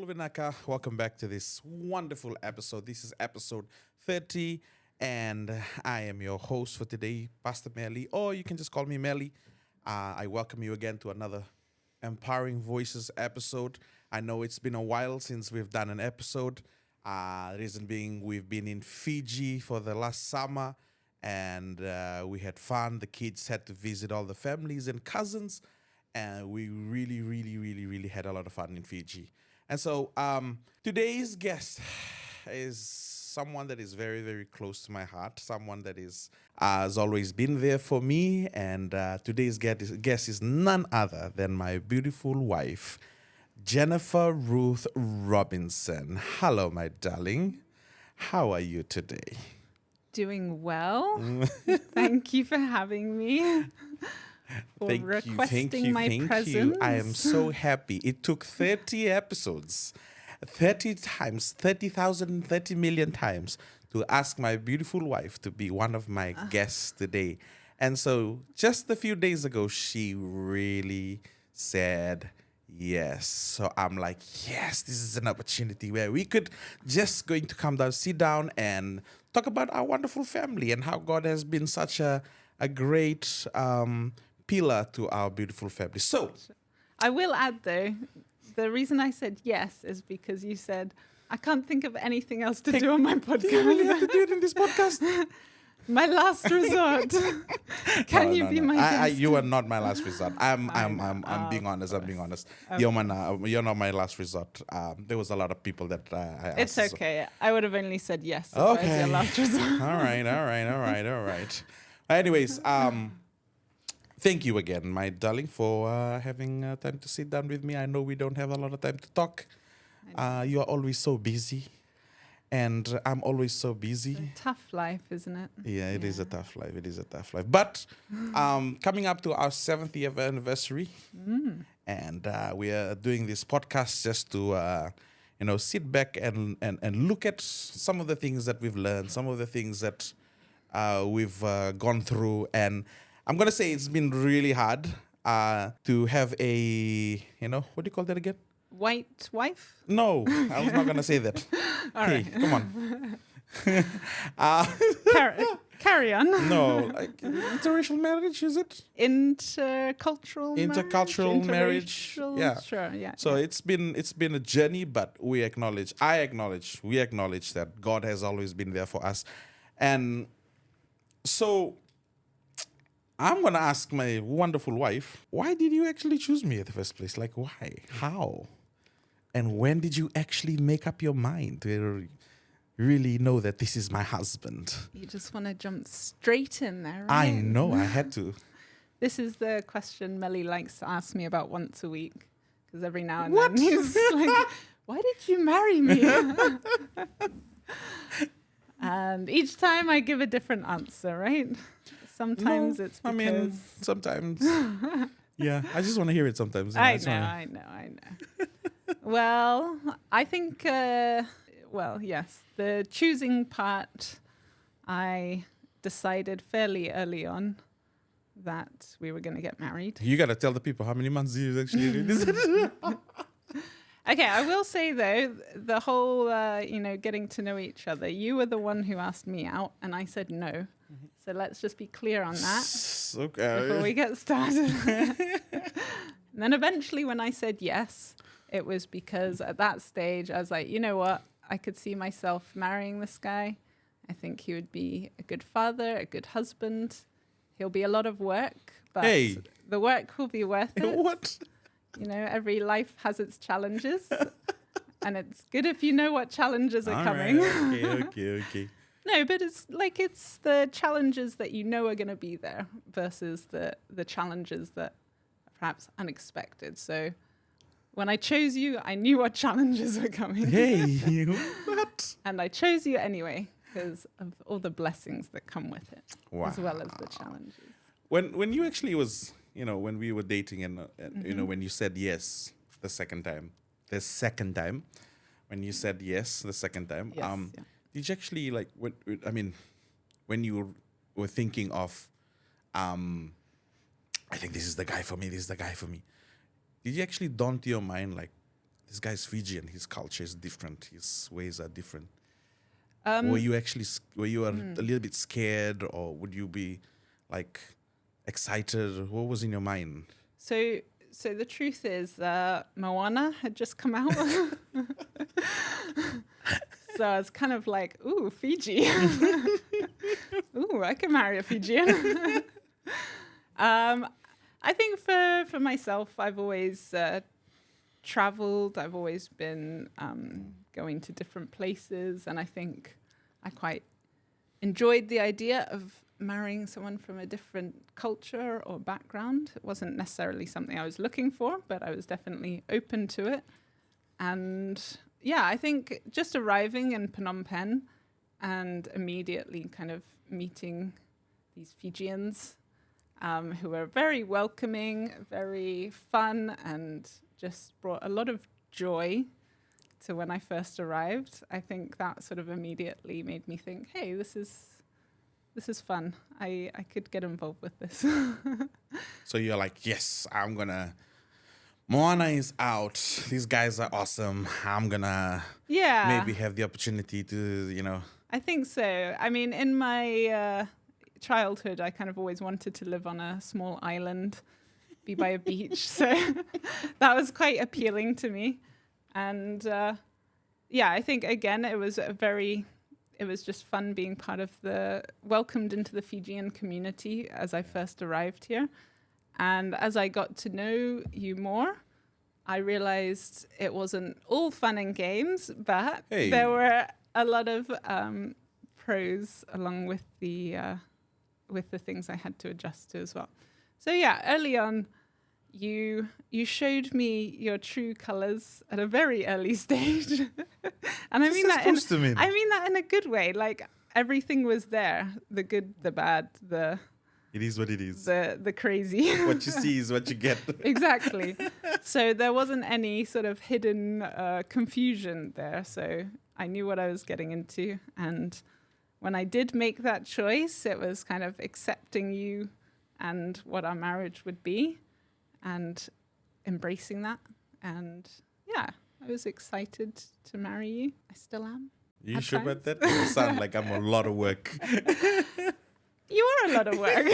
Luvinaka, welcome back to this wonderful episode. This is episode 30, and I am your host for today, Pastor Melly, or you can just call me Melly. I welcome you again to another Empowering Voices episode. I know it's been a while since we've done an episode. Reason being, we've been in Fiji for the last summer, and we had fun. The kids had to visit all the families and cousins, and we really had a lot of fun in Fiji. And so today's guest is someone that is very close to my heart, someone that is has always been there for me. And today's guest is none other than my beautiful wife, Jennifer Ruth Robinson. Hello, my darling. How are you today? Doing well. Thank you for having me. For requesting my presence. I am so happy. It took 30 episodes, 30 times, 30,000, 30 million times to ask my beautiful wife to be one of my guests today. And so just a few days ago, she really said yes. So I'm like, yes, this is an opportunity where we could just going to come down, sit down and talk about our wonderful family and how God has been such a great pillar to our beautiful family. So, I will add though, the reason I said yes is because you said, I can't think of anything else to do on my podcast. do you really have to do it in this podcast? My last resort. Can you be my guest? You are not my last resort. I'm being honest. I'm being honest. Okay. You're not my last resort. There was a lot of people that I It's asked. okay. I would have only said yes if I was your last resort. All right. Anyways, thank you again, my darling, for having time to sit down with me. I know we don't have a lot of time to talk. You are always so busy, and I'm always so busy. It's a tough life, isn't it? Yeah, it is a tough life. But coming up to our 7th year anniversary, and we are doing this podcast just to, sit back and look at some of the things that we've learned, some of the things that we've gone through. And I'm going to say it's been really hard to have a, what do you call that again? White wife? No, I was not going to say that. All Hey, right. come on. Carry on. No, like interracial marriage, is it? Intercultural Marriage. Interracial? Yeah. Sure, yeah. So it's been a journey, but we acknowledge that God has always been there for us. And so I'm going to ask my wonderful wife, why did you actually choose me in the first place? Like, why? How? And when did you actually make up your mind to really know that this is my husband? You just want to jump straight in there, right? I know, I had to. This is the question Melly likes to ask me about once a week. Because every now and What? then he's like, why did you marry me? And each time I give a different answer, right? Sometimes it's because... sometimes. Yeah, I just want to hear it sometimes. I know. Well, I think, yes, the choosing part, I decided fairly early on that we were going to get married. You got to tell the people how many months you actually did this. Okay, I will say though, the whole, getting to know each other, you were the one who asked me out and I said no. So let's just be clear on that Okay. before we get started. And then eventually when I said yes, it was because at that stage I was like, you know what? I could see myself marrying this guy. I think he would be a good father, a good husband. He'll be a lot of work, but the work will be worth it. What? Every life has its challenges. And it's good if you know what challenges are coming. Right. Okay. No, but it's the challenges that you know are going to be there versus the challenges that are perhaps unexpected. So when I chose you, I knew what challenges were coming. Hey, what? And I chose you anyway because of all the blessings that come with it, Wow. as well as the challenges. When you actually was, when we were dating and when you said yes the second time, when you said yes the second time, Yes, did you actually when you were thinking of, I think this is the guy for me, did you actually dawn to your mind like, this guy's Fijian, his culture is different, his ways are different. Um, Were you actually a little bit scared, or would you be like excited? What was in your mind? So the truth is, Moana had just come out. So I was kind of like, ooh, Fiji. Ooh, I can marry a Fijian. I think for myself, I've always traveled. I've always been going to different places. And I think I quite enjoyed the idea of marrying someone from a different culture or background. It wasn't necessarily something I was looking for, but I was definitely open to it. And yeah, I think just arriving in Phnom Penh and immediately kind of meeting these Fijians who were very welcoming, very fun, and just brought a lot of joy to when I first arrived. I think that sort of immediately made me think, hey, this is fun. I could get involved with this. So you're like, yes, I'm gonna. Moana is out. These guys are awesome. I'm gonna maybe have the opportunity to. I think so. I mean, in my childhood, I kind of always wanted to live on a small island, be by a beach. So that was quite appealing to me. And I think, again, it was just fun being welcomed into the Fijian community as I first arrived here. And as I got to know you more, I realized it wasn't all fun and games, but there were a lot of pros along with the things I had to adjust to as well. So yeah, early on, you showed me your true colors at a very early stage, and I mean that in a good way. Like everything was there: the good, the bad, the. It is what it is. The crazy. What you see is what you get. Exactly. So there wasn't any sort of hidden confusion there. So I knew what I was getting into. And when I did make that choice, it was kind of accepting you and what our marriage would be and embracing that. And yeah, I was excited to marry you. I still am. You sure about that? You sound like I'm a lot of work. You are a lot of work.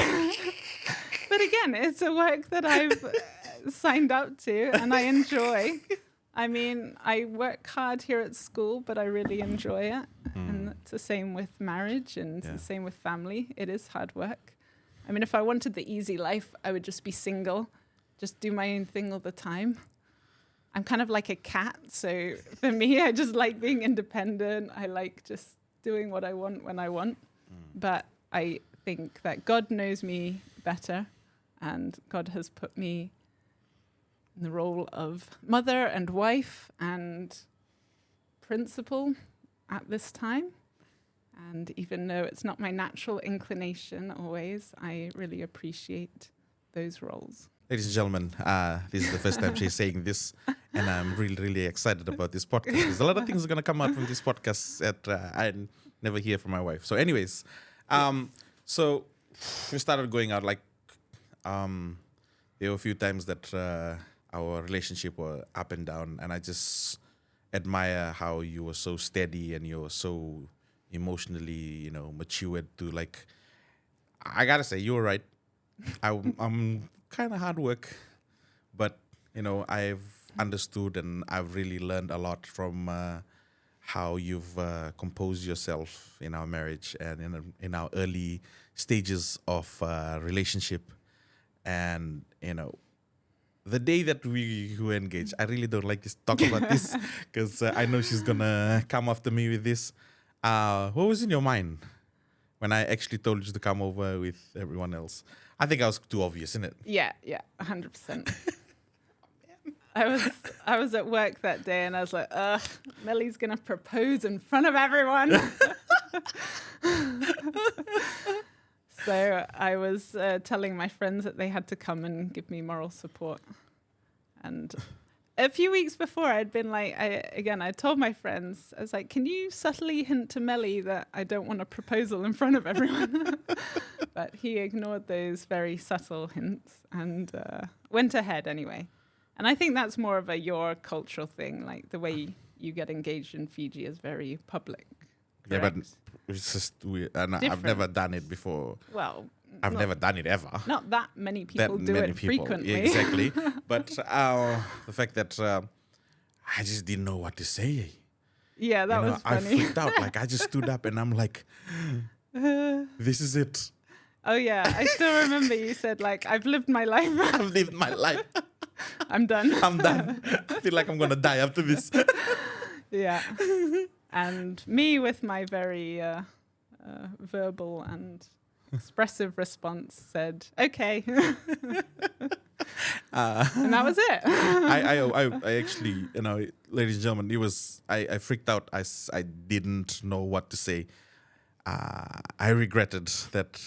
But again, it's a work that I've signed up to and I enjoy. I mean, I work hard here at school, but I really enjoy it. And it's the same with marriage and the same with family. It is hard work. I mean, if I wanted the easy life, I would just be single, just do my own thing all the time. I'm kind of like a cat. So for me, I just like being independent. I like just doing what I want when I want. But I think that God knows me better, and God has put me in the role of mother and wife and principal at this time. And even though it's not my natural inclination always, I really appreciate those roles. Ladies and gentlemen, this is the first time she's saying this, and I'm really, really excited about this podcast. There's a lot of things are going to come out from this podcast that I never hear from my wife. So anyways, so we started going out, like there were a few times that our relationship were up and down, and I just admire how you were so steady and you were so emotionally, matured to like, I gotta say, you were right. I'm kind of hard work, but I've understood and I've really learned a lot from how you've composed yourself in our marriage and in our early stages of relationship. And the day that we were engaged, I really don't like to talk about this because I know she's gonna come after me with this. What was in your mind when I actually told you to come over with everyone else? I think I was too obvious, isn't it? Yeah, 100%. I was at work that day and I was like, Millie's gonna propose in front of everyone. So I was telling my friends that they had to come and give me moral support. And a few weeks before, I'd been like, I told my friends, I was like, can you subtly hint to Melly that I don't want a proposal in front of everyone? But he ignored those very subtle hints and went ahead anyway. And I think that's more of your cultural thing, like the way you get engaged in Fiji is very public. Yeah, but correct? it's just weird. And I've Different. never done it before. Well, I've never done it ever. not that many That people do many it people. frequently. Yeah, exactly. But the fact that I just didn't know what to say. Yeah, that was I funny. freaked out. Like I just stood up and I'm like, this is it. Oh yeah, I still remember you said like, I've lived my life. I've lived my life. I'm done. I'm done. I feel like I'm gonna die after this. Yeah. And me with my very verbal and expressive response said, okay. And that was it. I actually, ladies and gentlemen, I freaked out. I didn't know what to say. I regretted that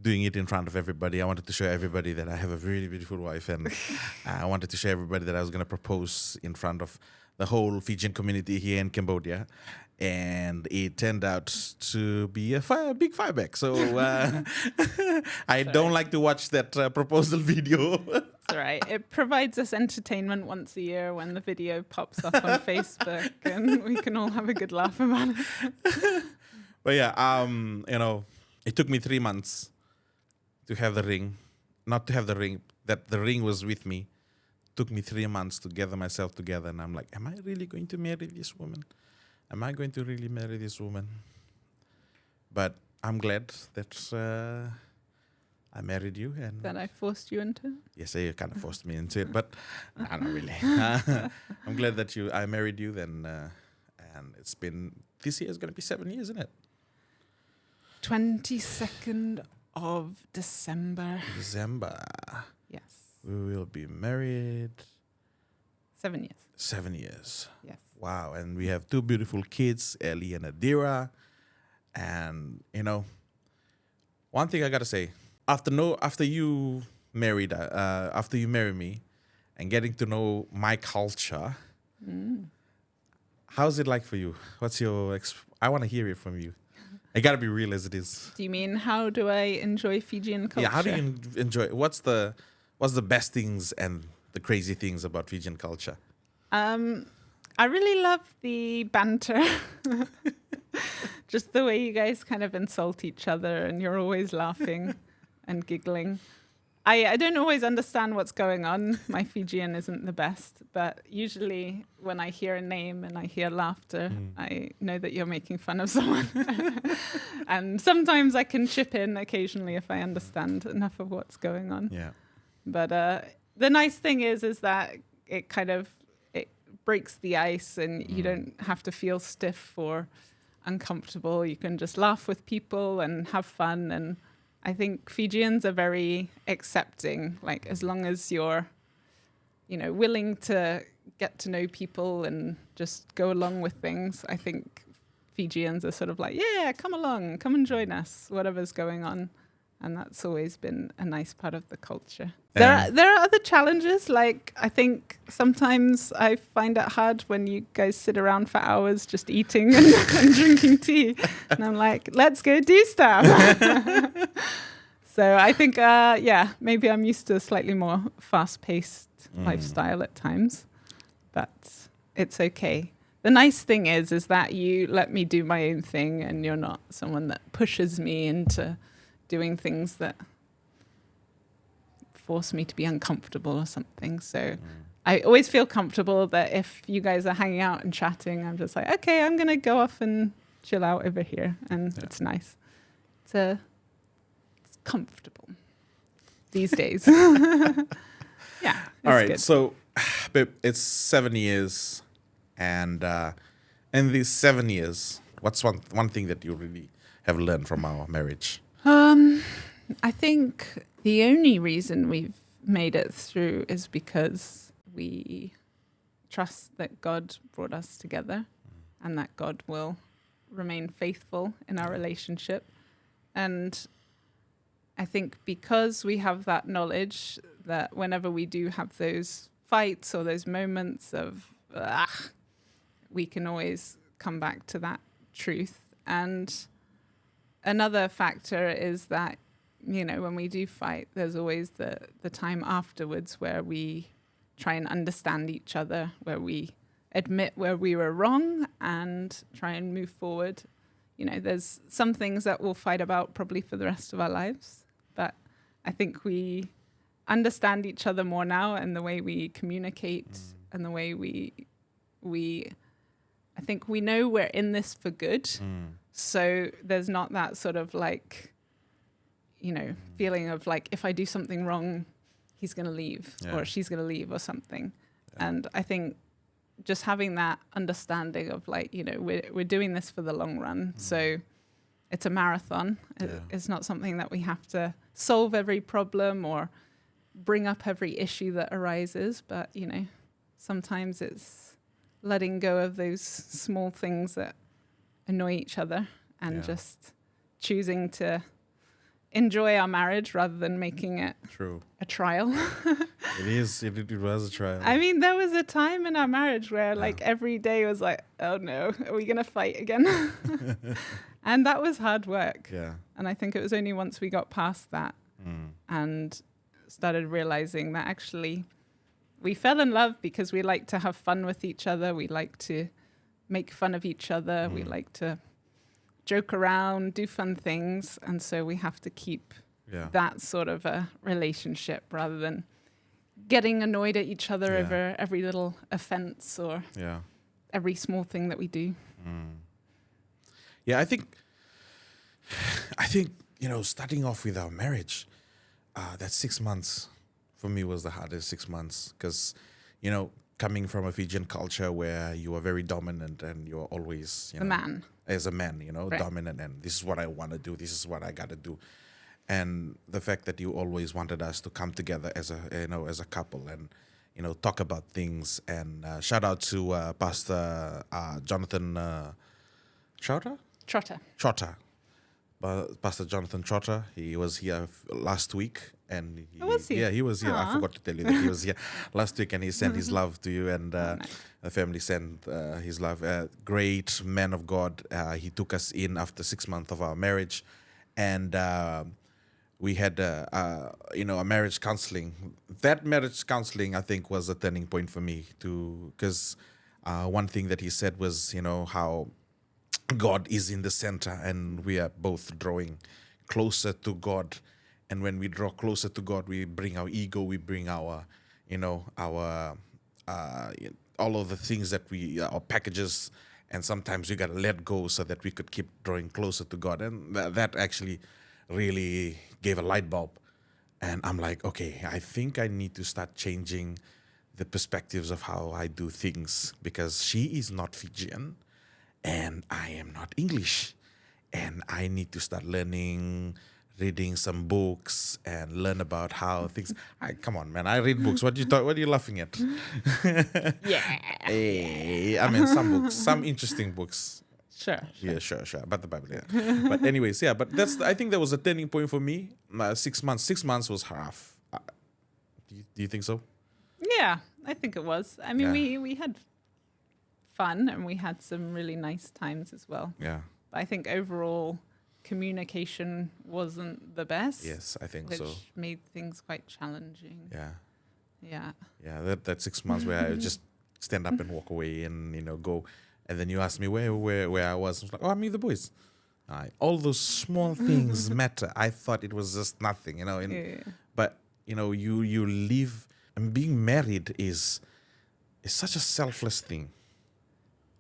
doing it in front of everybody. I wanted to show everybody that I have a really beautiful wife, and I wanted to show everybody that I was going to propose in front of the whole Fijian community here in Cambodia. And it turned out to be a big fireback. So I don't like to watch that proposal video. That's right. It provides us entertainment once a year when the video pops up on Facebook, and we can all have a good laugh about it. But yeah, it took me 3 months to have the ring. Not to have the ring, that the ring was with me. Took me 3 months to gather myself together. And I'm like, am I really going to marry this woman? Am I going to really marry this woman? But I'm glad that I married you. And That I forced you into? yes, you kind of forced me into it, but not really. I'm glad that I married you then. And it's been, this year is going to be 7 years, isn't it? 22nd of December. Yes. We will be married. 7 years. 7 years. Yes. Wow. And we have 2 beautiful kids, Ellie and Adira. And, one thing I got to say, after you married me and getting to know my culture, how's it like for you? What's your, I want to hear it from you. I got to be real as it is. Do you mean how do I enjoy Fijian culture? Yeah, how do you enjoy it? What's the best things and the crazy things about Fijian culture? I really love the banter. Just the way you guys kind of insult each other and you're always laughing and giggling. I don't always understand what's going on. My Fijian isn't the best, but usually when I hear a name and I hear laughter, I know that you're making fun of someone. And sometimes I can chip in occasionally if I understand enough of what's going on. Yeah. But the nice thing is that it breaks the ice and you don't have to feel stiff or uncomfortable. You can just laugh with people and have fun. And I think Fijians are very accepting, like as long as you're, willing to get to know people and just go along with things. I think Fijians are sort of like, yeah, come along, come and join us, whatever's going on. And that's always been a nice part of the culture. There are other challenges. Like, I think sometimes I find it hard when you guys sit around for hours just eating and drinking tea. And I'm like, let's go do stuff. So I think, maybe I'm used to a slightly more fast-paced lifestyle at times. But it's okay. The nice thing is that you let me do my own thing and you're not someone that pushes me into doing things that force me to be uncomfortable or something. So I always feel comfortable that if you guys are hanging out and chatting, I'm just like, okay, I'm going to go off and chill out over here. And it's nice. It's comfortable these days. Yeah. All right. Good. So, babe, it's 7 years. And in these 7 years, what's one thing that you really have learned from our marriage? I think the only reason we've made it through is because we trust that God brought us together and that God will remain faithful in our relationship. And I think because we have that knowledge that whenever we do have those fights or those moments of, we can always come back to that truth. And another factor is that, when we do fight, there's always the time afterwards where we try and understand each other, where we admit where we were wrong and try and move forward. You know, there's some things that we'll fight about probably for the rest of our lives, but I think we understand each other more now, and the way we communicate and the way we I think we know we're in this for good. So there's not that sort of like, you know, feeling of like, if I do something wrong, he's going to leave or she's going to leave or something. And I think just having that understanding of like, you know, we're doing this for the long run. So it's a marathon. It's not something that we have to solve every problem or bring up every issue that arises. But, you know, sometimes it's letting go of those small things that annoy each other and just choosing to enjoy our marriage rather than making it a trial. It was a trial. I mean, there was a time in our marriage where like every day was like, oh no, are we going to fight again? And that was hard work. Yeah. And I think it was only once we got past that and started realizing that actually we fell in love because we like to have fun with each other. We like to make fun of each other. We like to joke around, do fun things. And so we have to keep that sort of a relationship rather than getting annoyed at each other over every little offense or every small thing that we do. Yeah, I think, you know, starting off with our marriage, that 6 months for me was the hardest 6 months because, you know, coming from a Fijian culture where you are very dominant and you're always, you know, man. As a man, you know, Right. dominant, and this is what I want to do, this is what I got to do. And the fact that you always wanted us to come together as a, you know, as a couple and, you know, talk about things. And shout out to Pastor Jonathan Trotter? Trotter. Pastor Jonathan Trotter. He was here last week. And Was he? Yeah, he was here. I Aw. forgot to tell you that he was here last week, and he sent his love to you, and Nice. the family sent his love. Great man of God. He took us in after 6 months of our marriage, and we had you know, a marriage counseling. That marriage counseling, I think, was a turning point for me too, because one thing that he said was, you know, how God is in the center, and we are both drawing closer to God. And when we draw closer to God, we bring our ego, we bring our, you know, our all of the things that our packages, and sometimes we got to let go so that we could keep drawing closer to God. And that actually really gave a light bulb. And I'm like, okay, I think I need to start changing the perspectives of how I do things, because she is not Fijian and I am not English. And I need to start reading some books and learn about how things. Come on, man! I read books. What are you laughing at? Yeah. Hey, I mean, some books, some interesting books. Sure. Yeah, sure. But the Bible, yeah. But anyways, yeah. But I think that was a turning point for me. 6 months. 6 months was half. Do you think so? Yeah, I think it was. I mean, Yeah. we had fun and we had some really nice times as well. Yeah. But I think overall communication wasn't the best. Yes, I think which so. made things quite challenging. Yeah. Yeah. Yeah. That 6 months where I would just stand up and walk away and, you know, go. And then you ask me where I was. I was like, oh, I'm with the boys. All those small things matter. I thought it was just nothing, you know. But, you know, you live, and being married is such a selfless thing.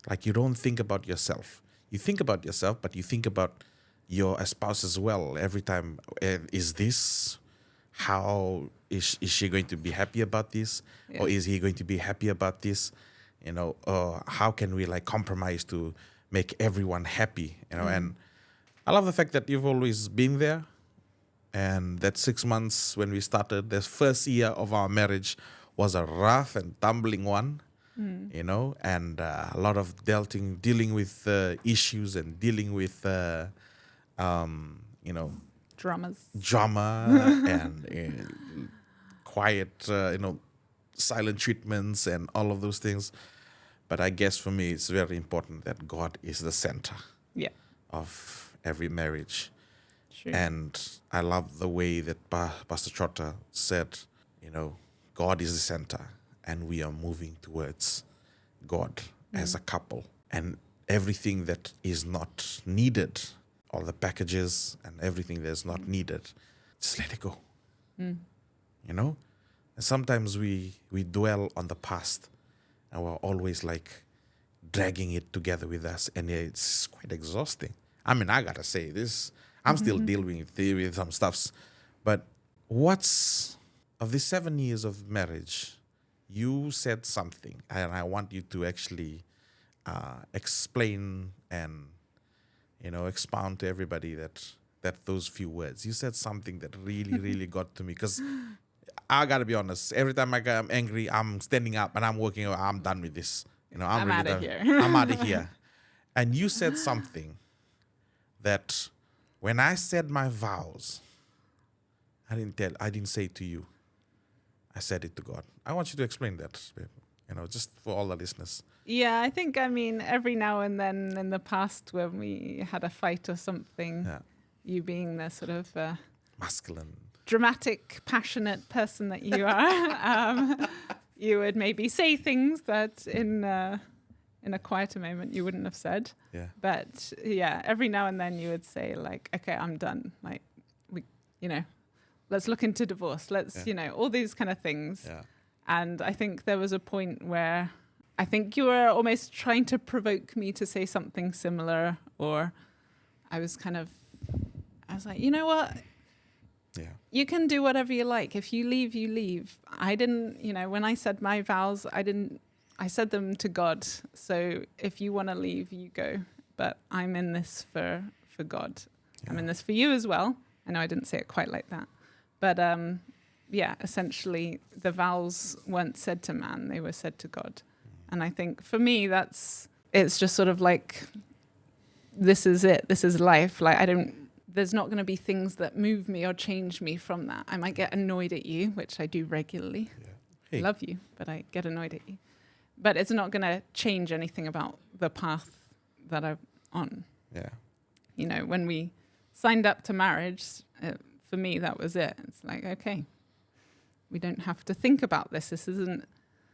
Like, you don't think about yourself. You think about yourself, but you think about your spouse as well. Every time, is she going to be happy about this? Yeah. Or is he going to be happy about this? You know, how can we like compromise to make everyone happy? You know, and I love the fact that you've always been there. And that 6 months when we started, the first year of our marriage was a rough and tumbling one, you know, and a lot of dealing with issues and dealing with, you know, drama and quiet, you know, silent treatments and all of those things. But I guess for me, it's very important that God is the center of every marriage. True. And I love the way that Pastor Trotter said, you know, God is the center. and we are moving towards God as a couple. And everything that is not needed, all the packages and everything that's not needed, just let it go. You know? And sometimes we dwell on the past and we're always like dragging it together with us, and it's quite exhausting. I mean, I gotta say this, I'm still dealing with some stuffs, but what's of the 7 years of marriage, you said something, and I want you to actually explain and expound to everybody that those few words. You said something that really, really got to me, because I gotta be honest. Every time I'm angry, I'm standing up and I'm walking away. I'm done with this. I'm really out of done. here. I'm out of here. And you said something that when I said my vows, I didn't say it to you. I said it to God. I want you to explain that, babe. Just for all the listeners. Yeah, I think, every now and then in the past when we had a fight or something, you being the sort of masculine, dramatic, passionate person that you are, you would maybe say things that in a quieter moment you wouldn't have said. Yeah. But every now and then you would say like, okay, I'm done. Like, let's look into divorce. Let's, all these kind of things. Yeah. And I think there was a point where I think you were almost trying to provoke me to say something similar, or I was like, you know what? Yeah. You can do whatever you like. If you leave, you leave. I didn't, when I said my vows, I said them to God. So if you want to leave, you go. But I'm in this for God. Yeah. I'm in this for you as well. I know I didn't say it quite like that. But essentially the vows weren't said to man, they were said to God. And I think for me, it's just sort of like, this is it. This is life. Like, there's not going to be things that move me or change me from that. I might get annoyed at you, which I do regularly. Yeah. Hey. I love you, but I get annoyed at you. But it's not going to change anything about the path that I'm on. Yeah. When we signed up to marriage, for me, that was it. It's like, okay, we don't have to think about this. This isn't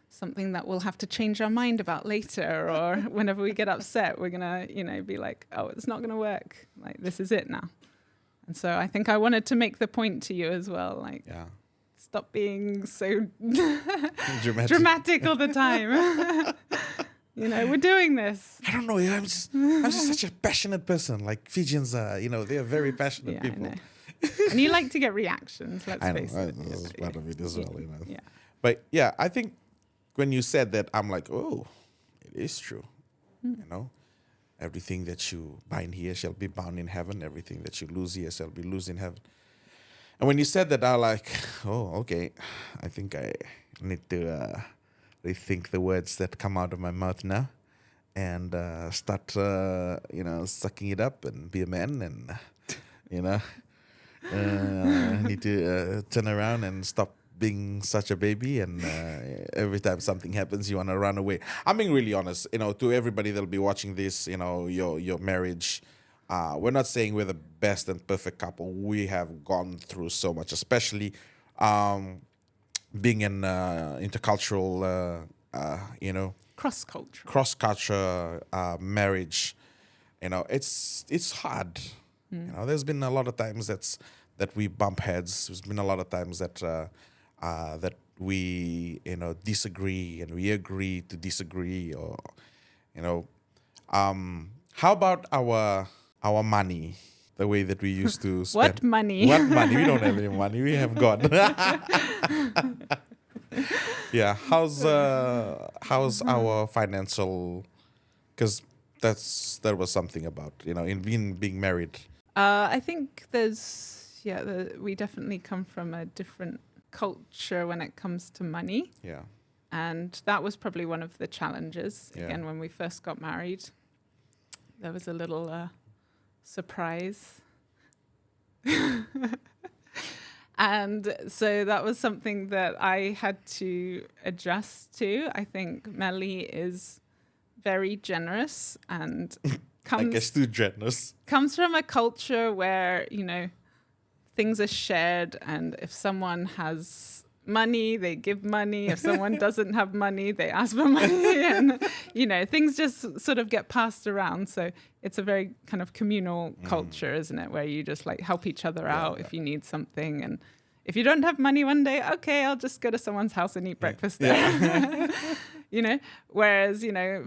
something that we'll have to change our mind about later, or whenever we get upset, we're going to, be like, oh, it's not going to work. Like, this is it now. And so I think I wanted to make the point to you as well, like, stop being so dramatic all the time. We're doing this. I don't know. I'm just such a passionate person. Like Fijians are, they are very passionate people. I know. And you like to get reactions, let's face it. This is part of it as well, Yeah. But I think when you said that, I'm like, oh, it is true. Everything that you bind here shall be bound in heaven. Everything that you lose here shall be loosed in heaven. And when you said that, I was like, oh, okay. I think I need to rethink the words that come out of my mouth now, and start, sucking it up and be a man, and I need to turn around and stop being such a baby, and every time something happens, you want to run away. I'm being really honest, to everybody that'll be watching this, your marriage. We're not saying we're the best and perfect couple. We have gone through so much, especially being in intercultural, cross-culture marriage. It's hard. There's been a lot of times that we bump heads. There's been a lot of times that we disagree, and we agree to disagree, or how about our money, the way that we used to spend? What money? What money? We don't have any money. We have God. Yeah. How's our financial? Because that was something about in being married. I think we definitely come from a different culture when it comes to money. Yeah. And that was probably one of the challenges. Yeah. Again, when we first got married, there was a little surprise. And so that was something that I had to adjust to. I think Melly is very generous and comes from a culture where, things are shared, and if someone has money, they give money. If someone doesn't have money, they ask for money. And, things just sort of get passed around. So it's a very kind of communal culture, isn't it? Where you just like help each other out if you need something. And if you don't have money one day, okay, I'll just go to someone's house and eat breakfast there. Whereas,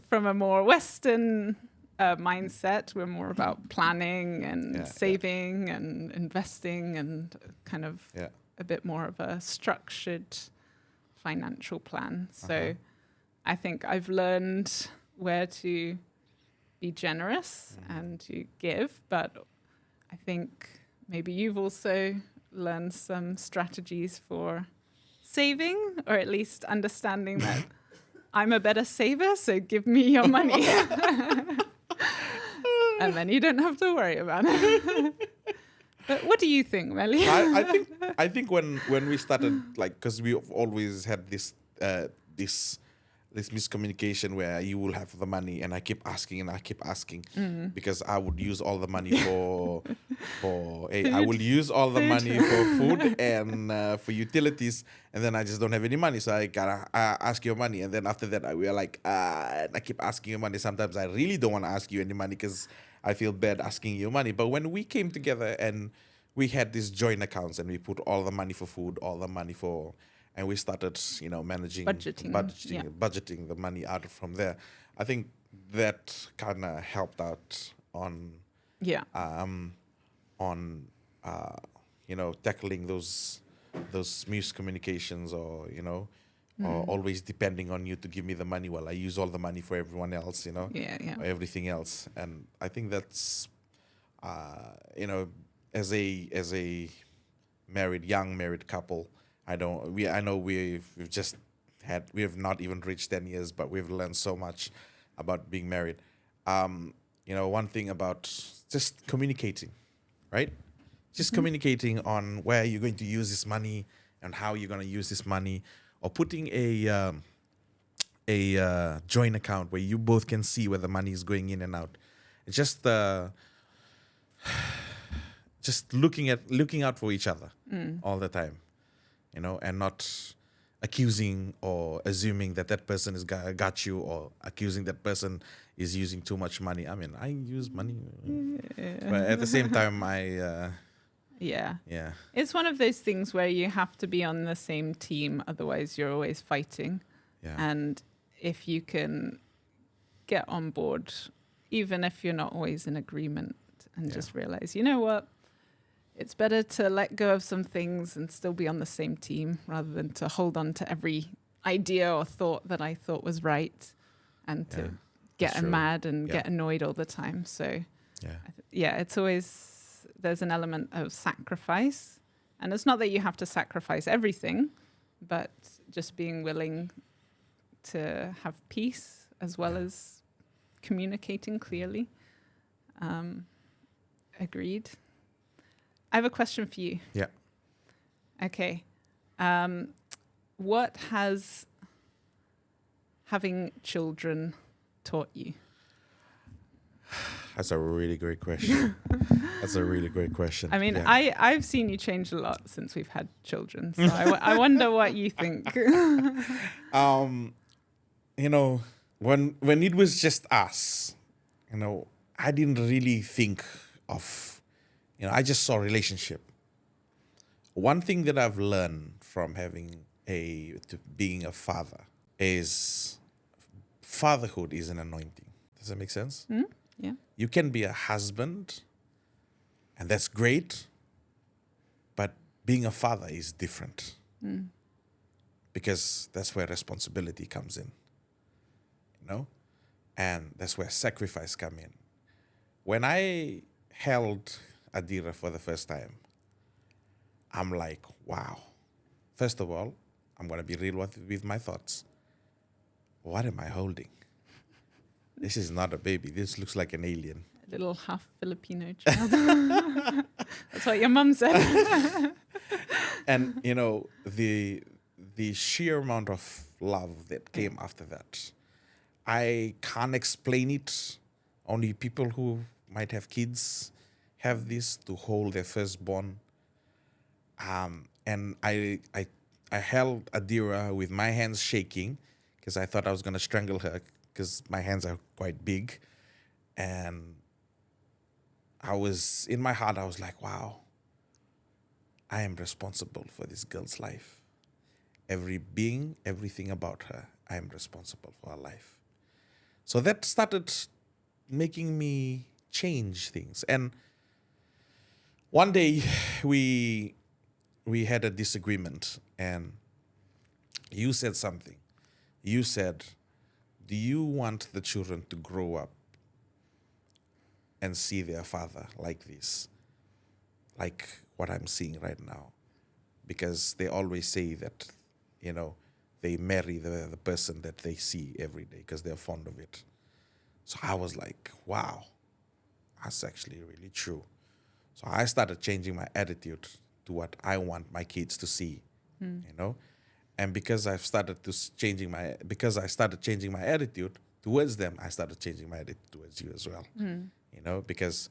from a more Western mindset, we're more about planning and saving and investing and kind of a bit more of a structured financial plan. So I think I've learned where to be generous and to give, but I think maybe you've also learned some strategies for saving, or at least understanding that I'm a better saver, so give me your money. And then you don't have to worry about it. But what do you think, Melly? I think when we started, like, because we've always had this miscommunication where you will have the money and I keep asking because I would use all the money for I will use all the money for food and for utilities, and then I just don't have any money, so I gotta ask your money. And then after that we are like and I keep asking you money. Sometimes I really don't want to ask you any money because I feel bad asking you money. But when we came together and we had these joint accounts and we put all the money for food, all the money for, and we started, managing, budgeting the money out from there. I think that kind of helped out on, tackling those miscommunications or, or always depending on you to give me the money while I use all the money for everyone else, or everything else. And I think that's, as a young married couple, we have not even reached 10 years, but we've learned so much about being married. One thing about just communicating, right? Just communicating on where you're going to use this money and how you're going to use this money, or putting a joint account where you both can see where the money is going in and out. It's just looking out for each other all the time, and not accusing or assuming that person has got you, or accusing that person is using too much money. I mean, I use money, but at the same time, it's one of those things where you have to be on the same team, otherwise you're always fighting. And if you can get on board, even if you're not always in agreement, and just realize, you know what, it's better to let go of some things and still be on the same team rather than to hold on to every idea or thought that I thought was right, and to get mad and get annoyed all the time. So it's always, there's an element of sacrifice, and it's not that you have to sacrifice everything, but just being willing to have peace as well as communicating clearly. Agreed. I have a question for you. Yeah. Okay. What has having children taught you? That's a really great question. I mean, I've seen you change a lot since we've had children, so I wonder what you think. When it was just us, I didn't really think of, I just saw relationship. One thing that I've learned from being a father is fatherhood is an anointing. Does that make sense? Yeah. You can be a husband, and that's great, but being a father is different. Because that's where responsibility comes in, and that's where sacrifice come in. When I held Adira for the first time, I'm like, wow. First of all, I'm going to be real with my thoughts. What am I holding? This is not a baby. This looks like an alien. A little half Filipino child. That's what your mum said. And, the sheer amount of love that came after that, I can't explain it. Only people who might have kids have this, to hold their firstborn. And I I held Adira with my hands shaking because I thought I was going to strangle her because my hands are quite big. And in my heart, I was like, wow, I am responsible for this girl's life. Everything about her, I am responsible for her life. So that started making me change things. And one day we had a disagreement, and you said something. You said, do you want the children to grow up and see their father like this, like what I'm seeing right now? Because they always say that, they marry the person that they see every day because they're fond of it. So I was like, wow, that's actually really true. So I started changing my attitude to what I want my kids to see, And because I started changing my attitude towards them, I started changing my attitude towards you as well. Because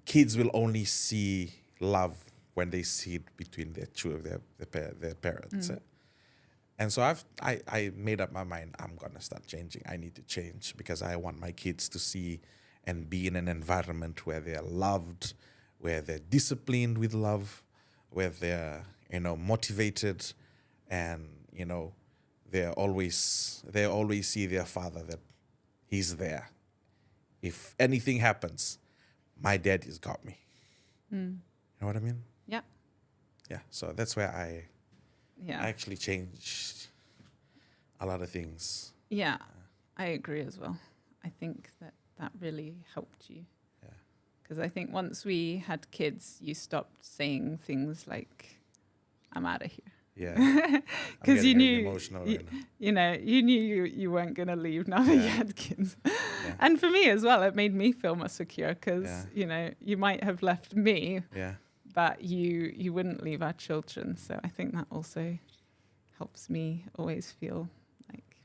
kids will only see love when they see it between their parents. And so I made up my mind, I'm gonna start changing. I need to change because I want my kids to see and be in an environment where they're loved, where they're disciplined with love, where they're motivated, and they always see their father, that he's there. If anything happens, my daddy's got me. You know what I mean? Yeah. Yeah. So that's where I Yeah. actually changed a lot of things. Yeah, I agree as well. I think that really helped you. Yeah. Because I think once we had kids, you stopped saying things like, I'm out of here. Yeah. Because you knew, emotional right you knew you weren't going to leave now that you had kids. Yeah. And for me as well, it made me feel more secure because, Yeah. You might have left me, Yeah. but you wouldn't leave our children. So I think that also helps me always feel like,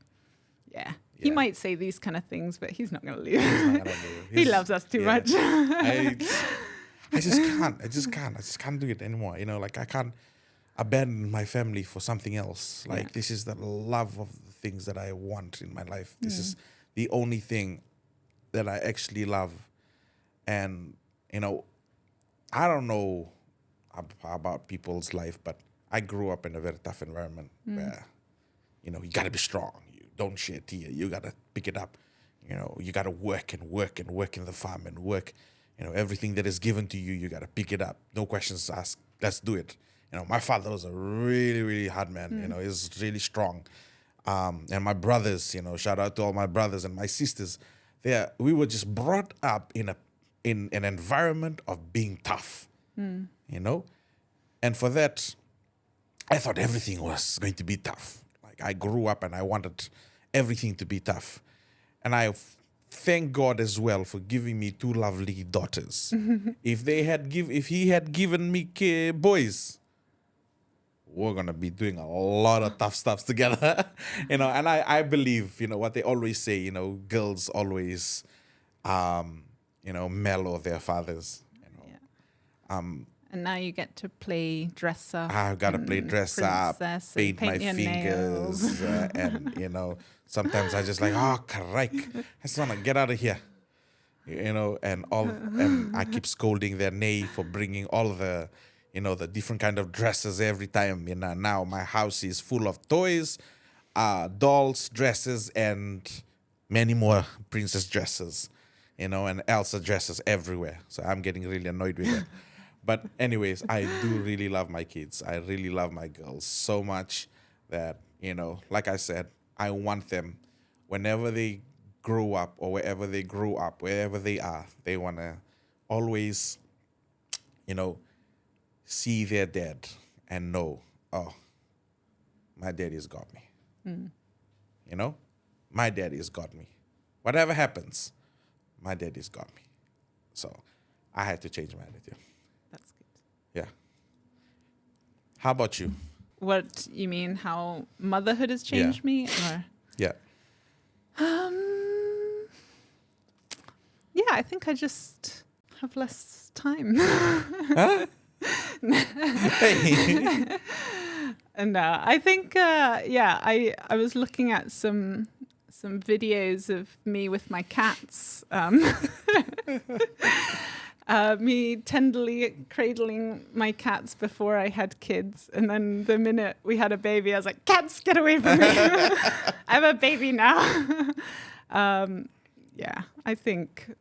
he Yeah. might say these kind of things, but he's not going to leave. He's not gonna leave. He loves us too much. I just can't do it anymore. Like I can't abandon my family for something else. Like this is the love of the things that I want in my life. This is the only thing that I actually love. And, I don't know about people's life, but I grew up in a very tough environment where, you got to be strong. You don't shed tear. You got to pick it up. You got to work and work and work in the farm and work. Everything that is given to you, you got to pick it up. No questions asked. Let's do it. My father was a really, really hard man. He's really strong. And my brothers, shout out to all my brothers and my sisters. We were just brought up in an environment of being tough, And for that, I thought everything was going to be tough. Like I grew up and I wanted everything to be tough. And I thank God as well for giving me two lovely daughters. If he had given me boys, we're gonna be doing a lot of tough stuff together. And I believe, what they always say, girls always mellow their fathers. And now you get to play dress up. I've got to play dress up, paint my fingers, and sometimes I just like, correct, I just want to get out of here, and I keep scolding their nay for bringing all the, the different kind of dresses every time. Now my house is full of toys, dolls, dresses, and many more princess dresses, and Elsa dresses everywhere. So I'm getting really annoyed with it. But anyways, I do really love my kids. I really love my girls so much that, like I said, I want them whenever they grow up or wherever they grow up, wherever they are, they want to always, see their dad and know, oh, my daddy's got me. My daddy's got me. Whatever happens, my daddy's got me. So I had to change my attitude. That's good. Yeah. How about you? What you mean? How motherhood has changed me? Or Yeah. Yeah, I think I just have less time. Huh? Hey. No, I think, I was looking at some videos of me with my cats. Me tenderly cradling my cats before I had kids. And then the minute we had a baby, I was like, cats, get away from me. I have a baby now. I think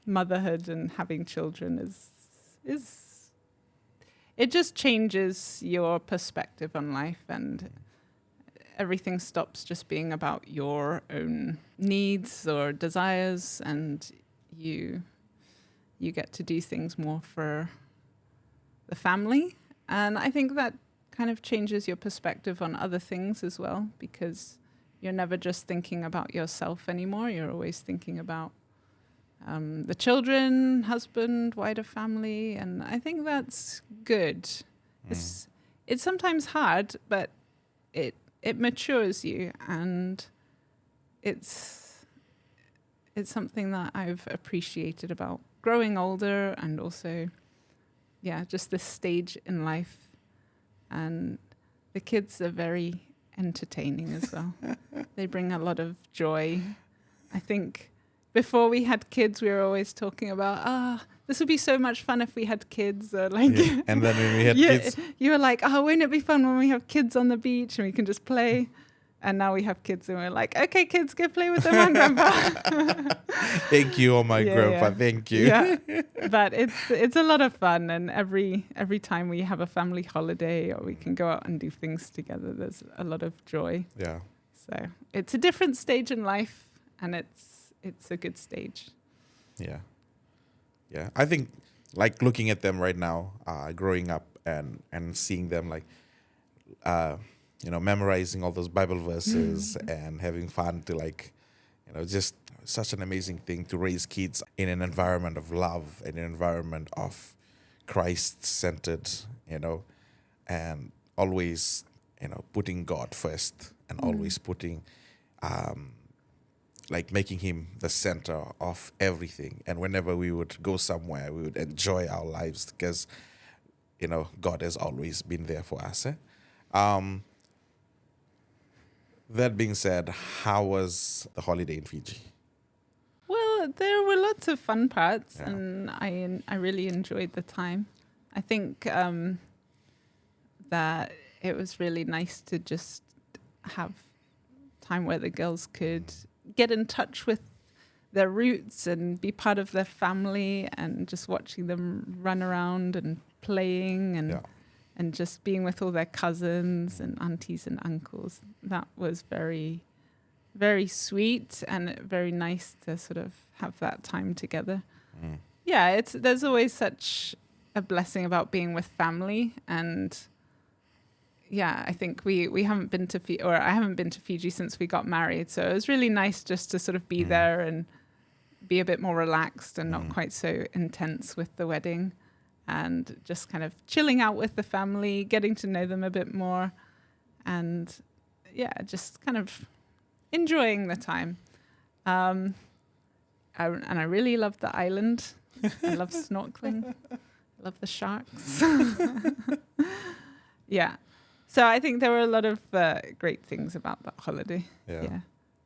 motherhood and having children is it just changes your perspective on life, and everything stops just being about your own needs or desires, and you get to do things more for the family. And I think that kind of changes your perspective on other things as well, because you're never just thinking about yourself anymore. You're always thinking about the children, husband, wider family. And I think that's good. It's sometimes hard, but it matures you, and it's something that I've appreciated about growing older, and also, just this stage in life. And the kids are very entertaining as well. They bring a lot of joy. I think before we had kids, we were always talking about, this would be so much fun if we had kids. Or And then when we had kids, you were like, won't it be fun when we have kids on the beach and we can just play? And now we have kids and we're like, okay, kids, go play with them and grandpa. Thank you, oh my grandpa, thank you. Yeah, but it's a lot of fun, and every time we have a family holiday or we can go out and do things together, there's a lot of joy. Yeah. So it's a different stage in life, and it's a good stage. Yeah. Yeah. I think like looking at them right now, growing up and seeing them memorizing all those Bible verses and having fun to just such an amazing thing to raise kids in an environment of love, in an environment of Christ-centered, and always, putting God first, and always putting, making him the center of everything. And whenever we would go somewhere, we would enjoy our lives because, God has always been there for us. That being said, how was the holiday in Fiji? Well, there were lots of fun parts, and I really enjoyed the time. I think that it was really nice to just have time where the girls could get in touch with their roots and be part of their family, and just watching them run around and playing and just being with all their cousins and aunties and uncles. That was very, very sweet and very nice to sort of have that time together. Yeah, there's always such a blessing about being with family. And I think we haven't been to I haven't been to Fiji since we got married. So it was really nice just to sort of be there and be a bit more relaxed and not quite so intense with the wedding. And just kind of chilling out with the family, getting to know them a bit more, and just kind of enjoying the time. And I really love the island. I love snorkeling. I love the sharks. Yeah. So I think there were a lot of great things about that holiday. Yeah.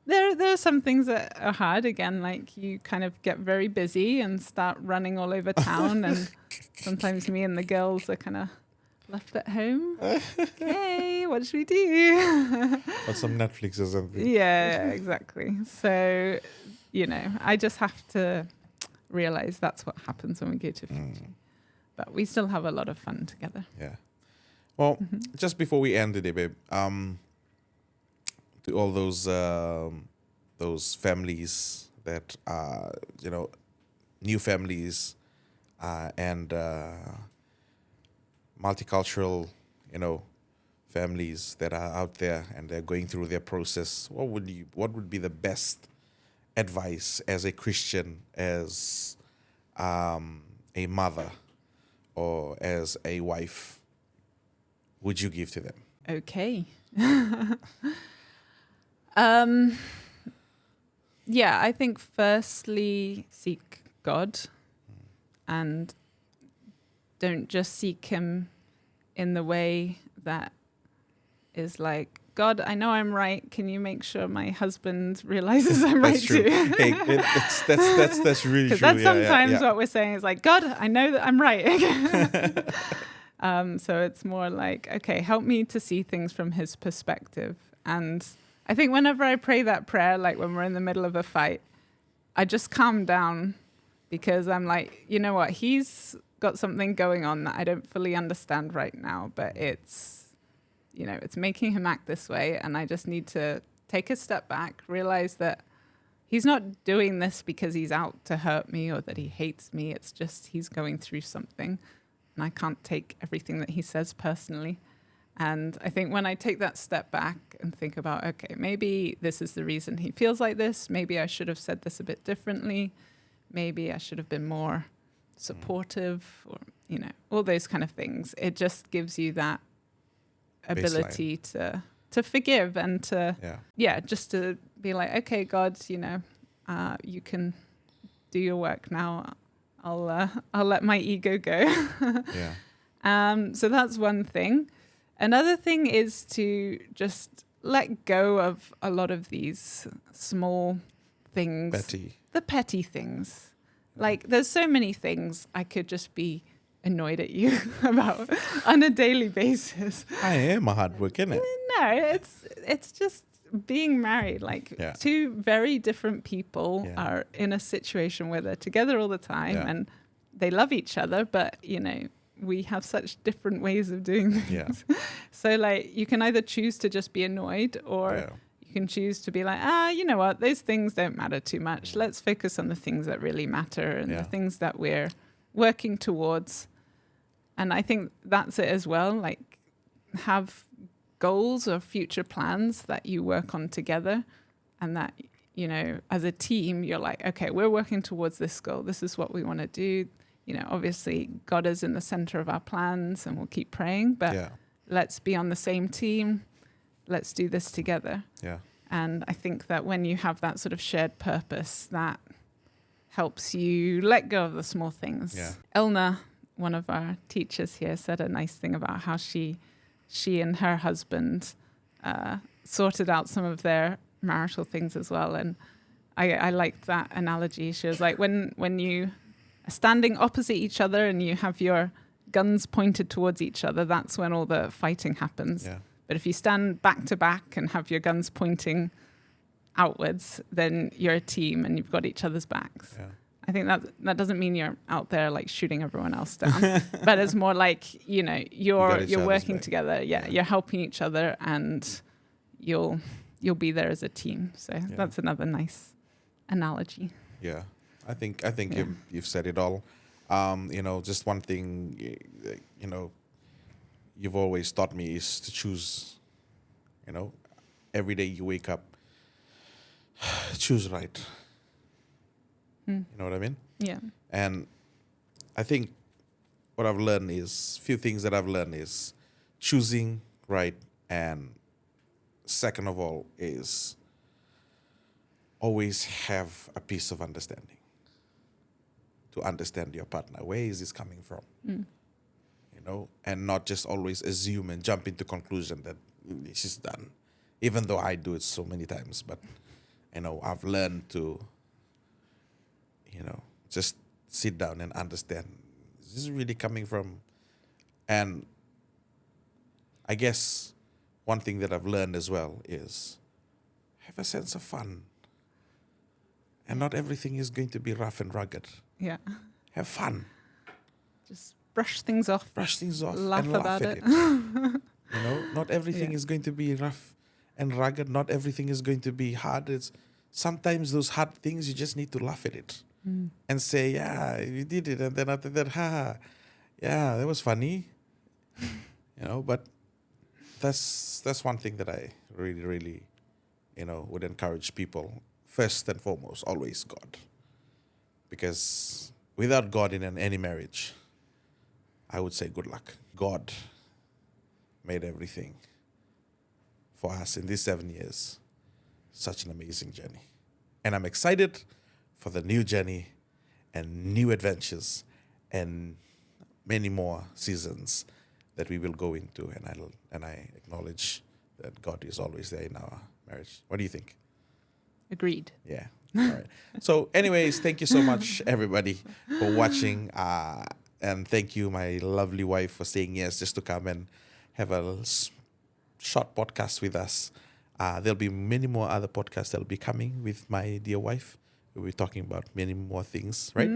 There are some things that are hard. Again, like you kind of get very busy and start running all over town, and sometimes me and the girls are kind of left at home. Okay, what should we do? Or some Netflix or something. Yeah, exactly. So, I just have to realize that's what happens when we go to Fiji. But we still have a lot of fun together. Yeah. Well, just before we end today, babe, to all those families that are, new families and multicultural, families that are out there and they're going through their process, what would be the best advice as a Christian, as a mother or as a wife, would you give to them? Okay. I think firstly, seek God, and don't just seek him in the way that is like, God, I know I'm right. Can you make sure my husband realizes I'm That's right true. too? Hey, that's really Because true. that's Yeah, sometimes what we're saying is like, God, I know that I'm right. So it's more like, okay, help me to see things from his perspective. And I think whenever I pray that prayer, like when we're in the middle of a fight, I just calm down because I'm like, you know what? He's got something going on that I don't fully understand right now, but it's, you know, it's making him act this way. And I just need to take a step back, realize that he's not doing this because he's out to hurt me or that he hates me. It's just he's going through something. And I can't take everything that he says personally. And I think when I take that step back and think about, okay, maybe this is the reason he feels like this. Maybe I should have said this a bit differently. Maybe I should have been more supportive or, you know, all those kind of things. It just gives you that ability to forgive and to, just to be like, okay, God, you know, you can do your work now. I'll let my ego go. So that's one thing. Another thing is to just let go of a lot of these small things, the petty things. Like there's so many things I could just be annoyed at you about on a daily basis. I am a hard work, isn't it? No, it's just being married. Like two very different people are in a situation where they're together all the time and they love each other, but you know, we have such different ways of doing things. So like you can either choose to just be annoyed or you can choose to be like, you know what, those things don't matter too much. Let's focus on the things that really matter and the things that we're working towards. And I think that's it as well. Like have goals or future plans that you work on together and that, you know, as a team, you're like, okay, we're working towards this goal. This is what we want to do. You know, obviously God is in the center of our plans and we'll keep praying, but let's be on the same team. Let's do this together. And I think that when you have that sort of shared purpose, that helps you let go of the small things. Elna, one of our teachers here, said a nice thing about how she and her husband sorted out some of their marital things as well. And I liked that analogy. She was like, when you are standing opposite each other and you have your guns pointed towards each other, that's when all the fighting happens. But if you stand back to back and have your guns pointing outwards, then you're a team and you've got each other's backs. I think that doesn't mean you're out there like shooting everyone else down, but it's more like, you know, you're working together. You're helping each other and you'll be there as a team. So that's another nice analogy. I think you've said it all. You know, just one thing, you know, you've always taught me is to choose. You know, every day you wake up, choose right. You know what I mean? And I think what I've learned is, few things that I've learned is choosing right, and second of all is always have a piece of understanding. To understand your partner. Where is this coming from? You know, and not just always assume and jump into conclusion that this is done. Even though I do it so many times, but you know, I've learned to, you know, just sit down and understand, is this really coming from? And I guess one thing that I've learned as well is have a sense of fun. And not everything is going to be rough and rugged. Have fun. Just brush things off. Laugh and about laugh at it. You know, not everything is going to be rough and rugged. Not everything is going to be hard. It's sometimes those hard things you just need to laugh at it and say, yeah, you did it, and then after that, yeah, that was funny. You know, but that's one thing that I really, really, you know, would encourage people. First and foremost, always God. Because without God in any marriage, I would say good luck. God made everything for us in these 7 years. Such an amazing journey. And I'm excited for the new journey and new adventures and many more seasons that we will go into. And I acknowledge that God is always there in our marriage. What do you think? Agreed. Yeah. All right. So, anyways, thank you so much, everybody, for watching. And thank you, my lovely wife, for saying yes just to come and have a short podcast with us. There'll be many more other podcasts that'll be coming with my dear wife. We'll be talking about many more things, right?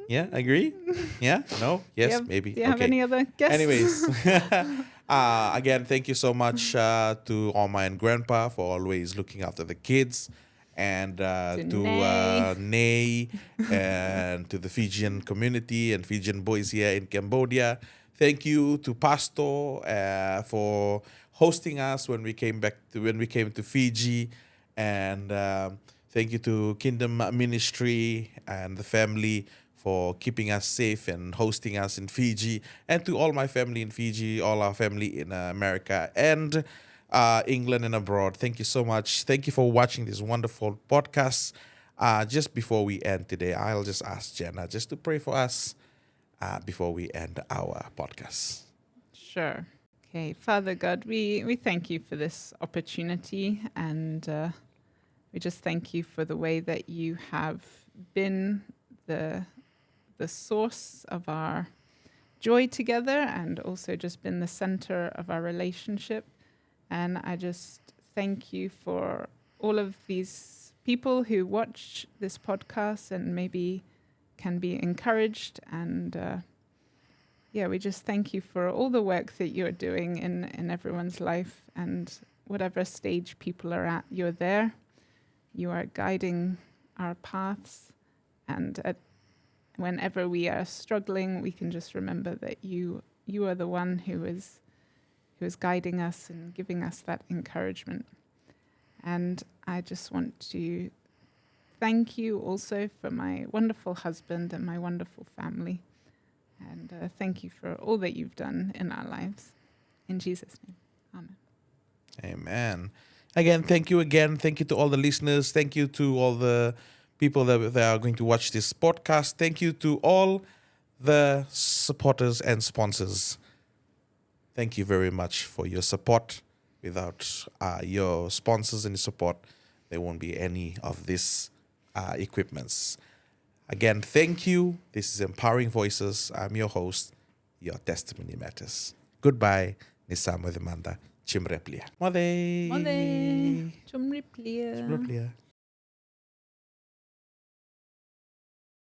Yeah, agree? Yeah? No? Yes? Maybe? Do you have any other guests? Anyways, again, thank you so much to Oma and Grandpa for always looking after the kids, and to Nay, and to the Fijian community and Fijian boys here in Cambodia. Thank you to Pastor for hosting us when we came to Fiji, and thank you to Kingdom Ministry and the family for keeping us safe and hosting us in Fiji, and to all my family in Fiji, all our family in America and England and abroad. Thank you so much. Thank you for watching this wonderful podcast. Just before we end today, I'll just ask Jenna just to pray for us before we end our podcast. Sure. Okay, Father God, we thank you for this opportunity, and we just thank you for the way that you have been the source of our joy together, and also just been the center of our relationship. And I just thank you for all of these people who watch this podcast and maybe can be encouraged. And we just thank you for all the work that you're doing in everyone's life, and whatever stage people are at, you're there. You are guiding our paths, and whenever we are struggling, we can just remember that you are the one who is guiding us and giving us that encouragement. And I just want to thank you also for my wonderful husband and my wonderful family. And thank you for all that you've done in our lives. In Jesus' name, amen. Amen. Again, thank you again. Thank you to all the listeners. Thank you to all the people that are going to watch this podcast. Thank you to all the supporters and sponsors. Thank you very much for your support. Without your sponsors and support, there won't be any of these equipments. Again, thank you. This is Empowering Voices. I'm your host. Your testimony matters. Goodbye. Nisama Demanda. Chimreplia. Mode. Mode. Chumriplia. Chimreplia.